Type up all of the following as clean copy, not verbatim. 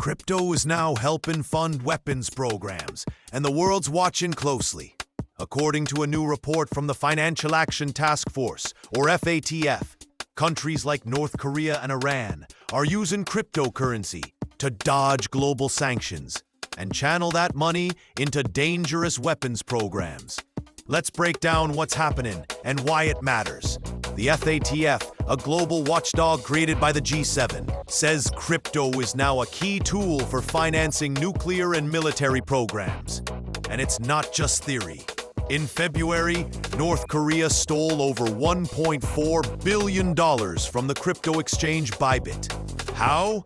Crypto is now helping fund weapons programs, and the world's watching closely. According to a new report from the Financial Action Task Force, or FATF, countries like North Korea and Iran are using cryptocurrency to dodge global sanctions and channel that money into dangerous weapons programs. Let's break down what's happening and why it matters. The FATF, a global watchdog created by the G7, says crypto is now a key tool for financing nuclear and military programs. And it's not just theory. In February, North Korea stole over $1.4 billion from the crypto exchange ByBit. How?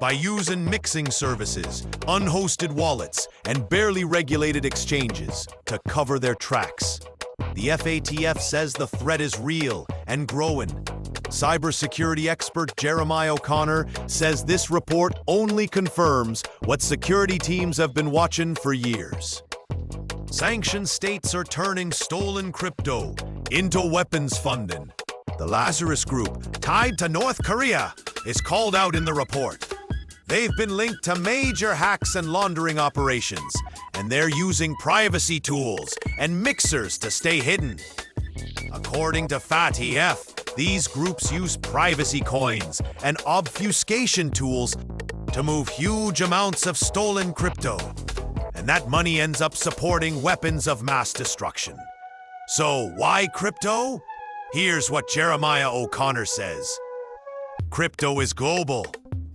By using mixing services, unhosted wallets, and barely regulated exchanges to cover their tracks. The FATF says the threat is real and growing. Cybersecurity expert Jeremiah O'Connor says this report only confirms what security teams have been watching for years. Sanctioned states are turning stolen crypto into weapons funding. The Lazarus Group, tied to North Korea, is called out in the report. They've been linked to major hacks and laundering operations, and they're using privacy tools and mixers to stay hidden. According to FATF, these groups use privacy coins and obfuscation tools to move huge amounts of stolen crypto, and that money ends up supporting weapons of mass destruction. So why crypto? Here's what Jeremiah O'Connor says. Crypto is global.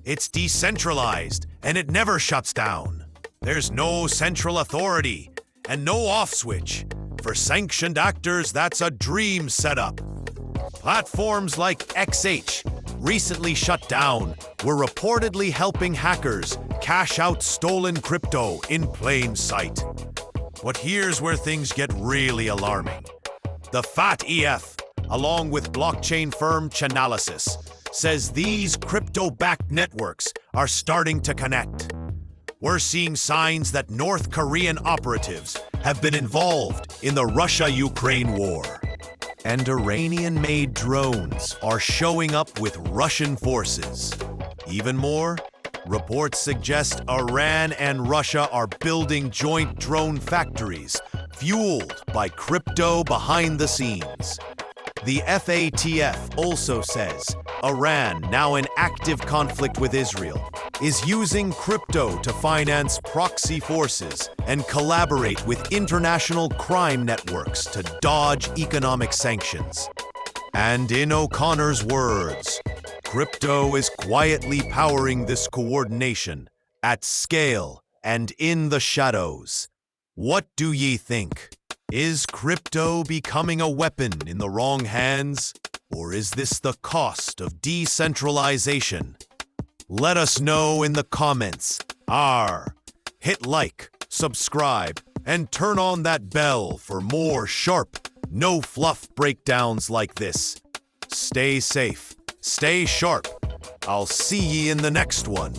It's decentralized, and it never shuts down. There's no central authority and no off switch. For sanctioned actors, that's a dream setup. Platforms like XH, recently shut down, were reportedly helping hackers cash out stolen crypto in plain sight. But here's where things get really alarming. The FATF, along with blockchain firm Chainalysis, says these crypto-backed networks are starting to connect. We're seeing signs that North Korean operatives have been involved in the Russia-Ukraine war. And Iranian-made drones are showing up with Russian forces. Even more, reports suggest Iran and Russia are building joint drone factories fueled by crypto behind the scenes. The FATF also says Iran, now in active conflict with Israel, is using crypto to finance proxy forces and collaborate with international crime networks to dodge economic sanctions. And in O'Connor's words, crypto is quietly powering this coordination at scale and in the shadows. What do ye think? Is crypto becoming a weapon in the wrong hands? Or is this the cost of decentralization? Let us know in the comments. Hit like, subscribe, and turn on that bell for more sharp, no fluff breakdowns like this. Stay safe, stay sharp. I'll see ye in the next one.